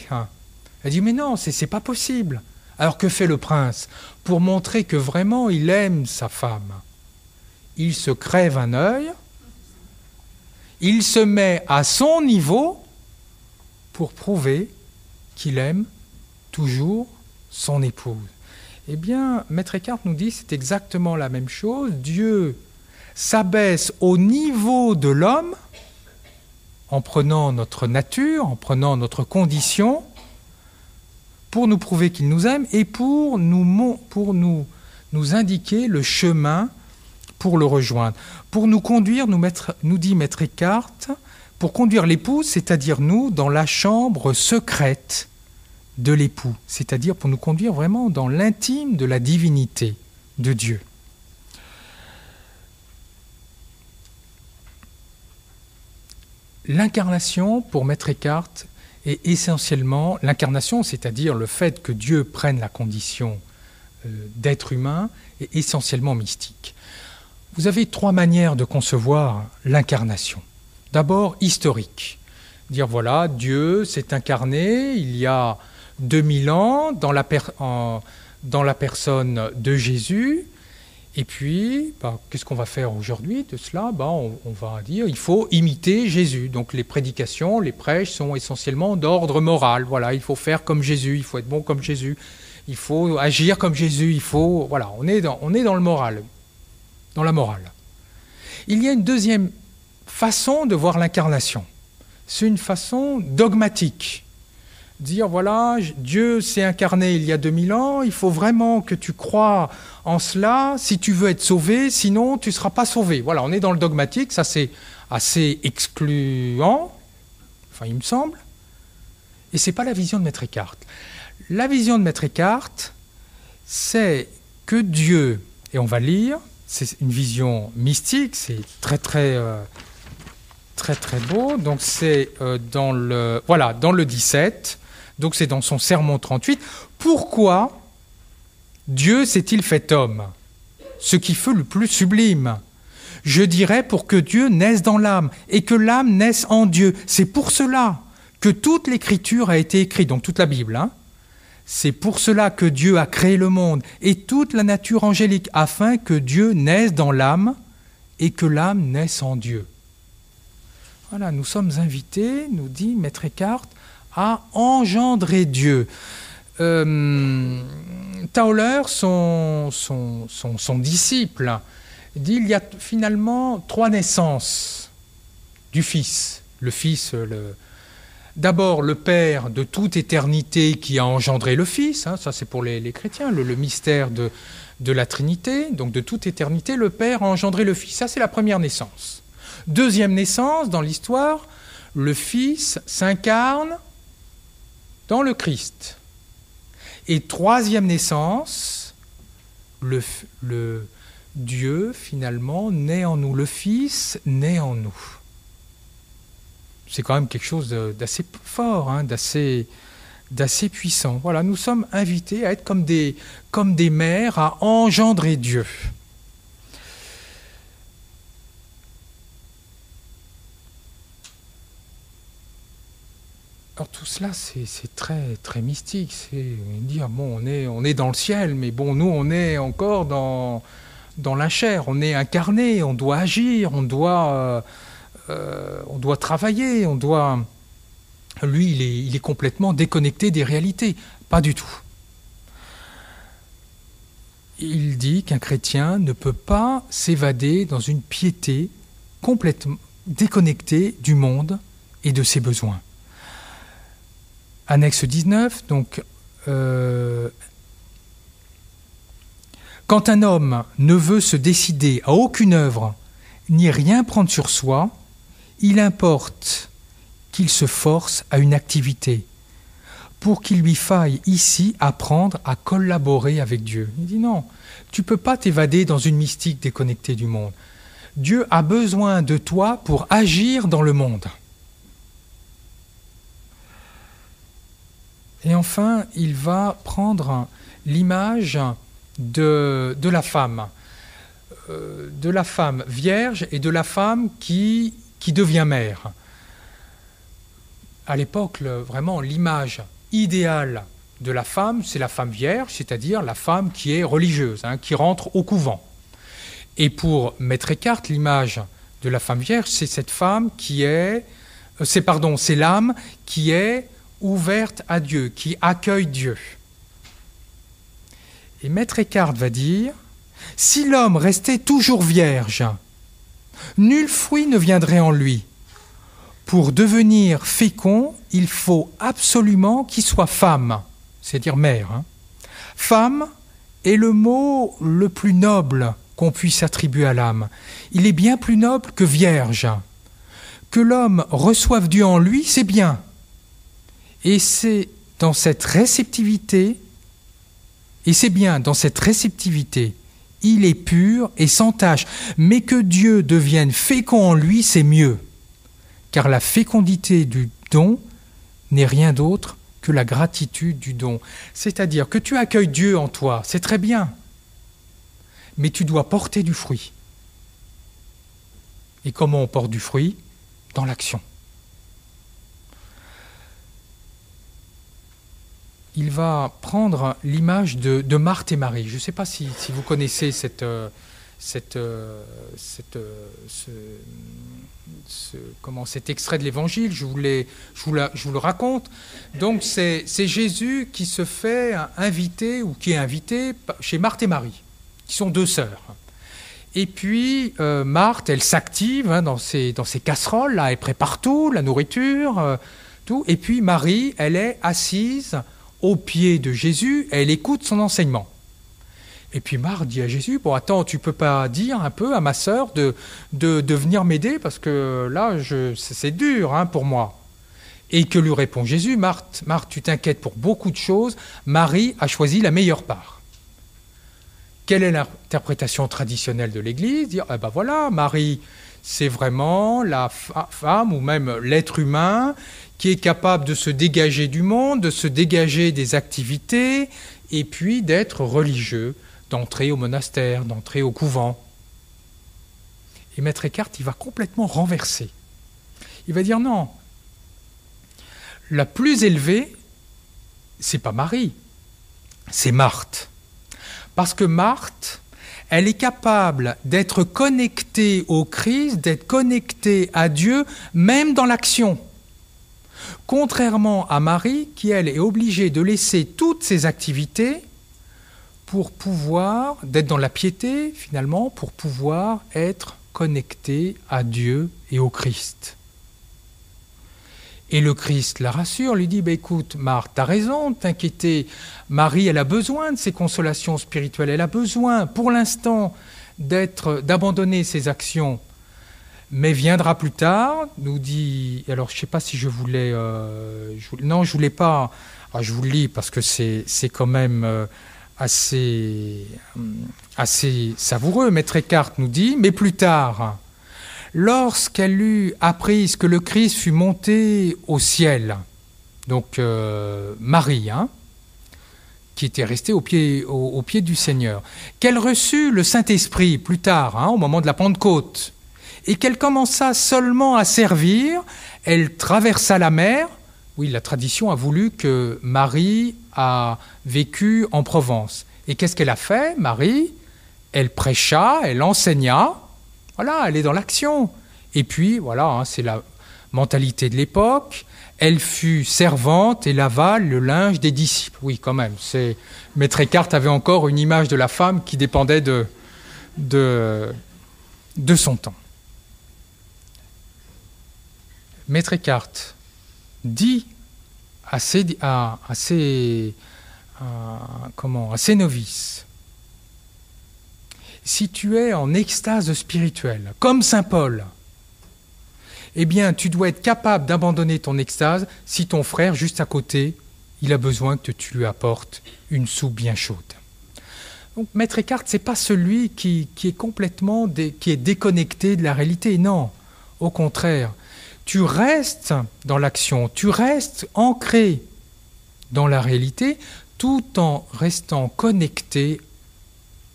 Elle dit, mais non, c'est pas possible. Alors que fait le prince ? Pour montrer que vraiment il aime sa femme, il se crève un œil, il se met à son niveau pour prouver qu'il aime toujours son épouse. Eh bien, Maître Eckhart nous dit c'est exactement la même chose. Dieu s'abaisse au niveau de l'homme en prenant notre nature, en prenant notre condition, pour nous prouver qu'il nous aime et pour nous indiquer le chemin pour le rejoindre. Pour nous conduire, nous dit Maître Eckhart, pour conduire l'épouse, c'est-à-dire nous, dans la chambre secrète de l'époux, c'est-à-dire pour nous conduire vraiment dans l'intime de la divinité de Dieu. L'incarnation, pour Maître Eckhart, est essentiellement l'incarnation, c'est-à-dire le fait que Dieu prenne la condition d'être humain, est essentiellement mystique. Vous avez trois manières de concevoir l'incarnation. D'abord, historique. Dire, voilà, Dieu s'est incarné il y a 2000 ans dans la personne de Jésus. Et puis, qu'est-ce qu'on va faire aujourd'hui de cela ? On va dire, il faut imiter Jésus. Donc les prédications, les prêches sont essentiellement d'ordre moral. Voilà, il faut faire comme Jésus, il faut être bon comme Jésus, il faut agir comme Jésus, voilà, on est dans le moral. Dans la morale. Il y a une deuxième façon de voir l'incarnation. C'est une façon dogmatique. Dire, voilà, Dieu s'est incarné il y a 2000 ans, il faut vraiment que tu crois en cela si tu veux être sauvé, sinon tu ne seras pas sauvé. Voilà, on est dans le dogmatique, ça c'est assez excluant, enfin il me semble, et ce n'est pas la vision de Maître Eckhart. La vision de Maître Eckhart, c'est que Dieu, et on va lire, c'est une vision mystique, c'est très beau. Donc c'est dans le 17, donc c'est dans son sermon 38. Pourquoi Dieu s'est-il fait homme ? Ce qui fut le plus sublime. Je dirais pour que Dieu naisse dans l'âme et que l'âme naisse en Dieu. C'est pour cela que toute l'écriture a été écrite, donc toute la Bible, C'est pour cela que Dieu a créé le monde et toute la nature angélique, afin que Dieu naisse dans l'âme et que l'âme naisse en Dieu. Voilà, nous sommes invités, nous dit Maître Eckhart, à engendrer Dieu. Tauler, son disciple, dit qu'il y a finalement trois naissances du Fils. Le Fils, d'abord le Père de toute éternité qui a engendré le Fils, hein, ça c'est pour les chrétiens, le mystère de la Trinité, donc de toute éternité, le Père a engendré le Fils. Ça c'est la première naissance. Deuxième naissance dans l'histoire, le Fils s'incarne dans le Christ. Et troisième naissance, le Dieu finalement naît en nous, le Fils naît en nous. C'est quand même quelque chose d'assez fort, hein, d'assez puissant. Voilà, nous sommes invités à être comme des mères, à engendrer Dieu. Alors tout cela, c'est très, très mystique. C'est dire, bon, on est dans le ciel, mais bon, nous, on est encore dans la chair. On est incarné, on doit agir, on doit travailler, Lui, il est complètement déconnecté des réalités. Pas du tout. Il dit qu'un chrétien ne peut pas s'évader dans une piété complètement déconnectée du monde et de ses besoins. Annexe 19, donc, quand un homme ne veut se décider à aucune œuvre, ni rien prendre sur soi, il importe qu'il se force à une activité, pour qu'il lui faille ici apprendre à collaborer avec Dieu. Il dit non, tu ne peux pas t'évader dans une mystique déconnectée du monde. Dieu a besoin de toi pour agir dans le monde. Et enfin, il va prendre l'image de la femme vierge et de la femme qui devient mère. À l'époque, vraiment, l'image idéale de la femme, c'est la femme vierge, c'est-à-dire la femme qui est religieuse, hein, qui rentre au couvent. Et pour Maître Eckhart, l'image de la femme vierge, c'est cette femme c'est l'âme qui est ouverte à Dieu, qui accueille Dieu. Et Maître Eckhart va dire, si l'homme restait toujours vierge, nul fruit ne viendrait en lui. Pour devenir fécond, il faut absolument qu'il soit femme, c'est-à-dire mère. Hein. Femme est le mot le plus noble qu'on puisse attribuer à l'âme. Il est bien plus noble que vierge. Que l'homme reçoive Dieu en lui, c'est bien. Et c'est dans cette réceptivité, il est pur et sans tache. Mais que Dieu devienne fécond en lui, c'est mieux. Car la fécondité du don n'est rien d'autre que la gratitude du don. C'est-à-dire que tu accueilles Dieu en toi, c'est très bien. Mais tu dois porter du fruit. Et comment on porte du fruit ? Dans l'action. Il va prendre l'image de Marthe et Marie. Je ne sais pas si vous connaissez cet extrait de l'Évangile, je vous le raconte. Donc c'est Jésus qui se fait inviter, ou qui est invité chez Marthe et Marie, qui sont deux sœurs. Et puis Marthe, elle s'active dans ses casseroles, là, elle prépare tout, la nourriture, tout. Et puis Marie, elle est assise aux pieds de Jésus, et elle écoute son enseignement. Et puis Marthe dit à Jésus, bon attends, tu peux pas dire un peu à ma sœur de venir m'aider, parce que là, c'est dur hein, pour moi. Et que lui répond Jésus, Marthe, tu t'inquiètes pour beaucoup de choses, Marie a choisi la meilleure part. Quelle est l'interprétation traditionnelle de l'Église ? Dire, ben voilà, Marie, c'est vraiment la femme, ou même l'être humain, qui est capable de se dégager du monde, de se dégager des activités, et puis d'être religieux, d'entrer au monastère, d'entrer au couvent. Et Maître Eckhart, il va complètement renverser. Il va dire non, la plus élevée, c'est pas Marie, c'est Marthe. Parce que Marthe, elle est capable d'être connectée au Christ, d'être connectée à Dieu, même dans l'action. Contrairement à Marie, qui elle est obligée de laisser toutes ses activités pour pouvoir, d'être dans la piété finalement, pour pouvoir être connectée à Dieu et au Christ. Et le Christ la rassure, lui dit, écoute, Marthe, t'as raison de t'inquiéter. Marie, elle a besoin de ces consolations spirituelles. Elle a besoin, pour l'instant, d'abandonner ses actions. Mais viendra plus tard, nous dit... Alors, je ne sais pas si je voulais... non, je ne voulais pas... Alors, je vous le lis parce que c'est quand même assez savoureux. Maître Eckhart nous dit, mais plus tard... Lorsqu'elle eut appris que le Christ fut monté au ciel, donc Marie, qui était restée au pied du Seigneur, qu'elle reçut le Saint-Esprit plus tard, au moment de la Pentecôte, et qu'elle commença seulement à servir, elle traversa la mer. Oui, la tradition a voulu que Marie a vécu en Provence. Et qu'est-ce qu'elle a fait, Marie? Elle prêcha, elle enseigna. Voilà, elle est dans l'action. Et puis, voilà, c'est la mentalité de l'époque. Elle fut servante et lava le linge des disciples. Oui, quand même. Maître Eckhart avait encore une image de la femme qui dépendait de son temps. Maître Eckhart dit à ses novices, si tu es en extase spirituelle, comme saint Paul, eh bien, tu dois être capable d'abandonner ton extase si ton frère, juste à côté, il a besoin que tu lui apportes une soupe bien chaude. Donc, Maître Eckhart, ce n'est pas celui qui est complètement qui est déconnecté de la réalité. Non, au contraire, tu restes dans l'action, tu restes ancré dans la réalité, tout en restant connecté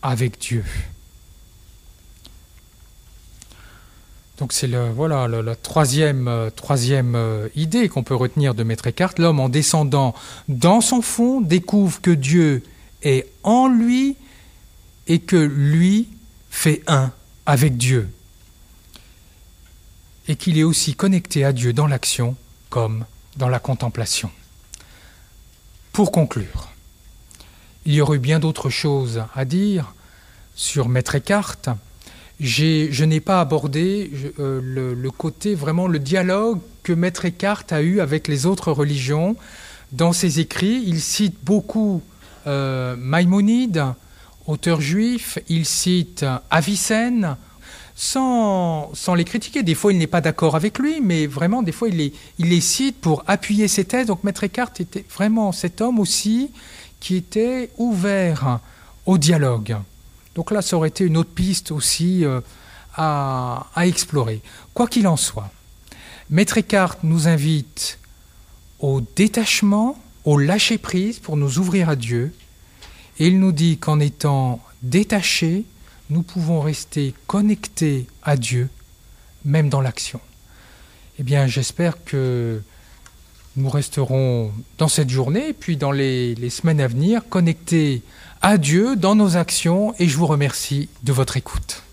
avec Dieu. Donc c'est la troisième idée qu'on peut retenir de Maître Eckhart. L'homme, en descendant dans son fond, découvre que Dieu est en lui et que lui fait un avec Dieu. Et qu'il est aussi connecté à Dieu dans l'action comme dans la contemplation. Pour conclure, il y aurait bien d'autres choses à dire sur Maître Eckhart. Je n'ai pas abordé le côté, vraiment le dialogue que Maître Eckhart a eu avec les autres religions. Dans ses écrits, il cite beaucoup Maïmonide, auteur juif, il cite Avicenne, sans les critiquer. Des fois, il n'est pas d'accord avec lui, mais vraiment, des fois, il les cite pour appuyer ses thèses. Donc, Maître Eckhart était vraiment cet homme aussi qui était ouvert au dialogue. Donc là, ça aurait été une autre piste aussi à explorer. Quoi qu'il en soit, Maître Eckhart nous invite au détachement, au lâcher-prise pour nous ouvrir à Dieu. Et il nous dit qu'en étant détachés, nous pouvons rester connectés à Dieu, même dans l'action. Eh bien, j'espère que nous resterons dans cette journée, et puis dans les semaines à venir, connectés à Dieu dans nos actions, et je vous remercie de votre écoute.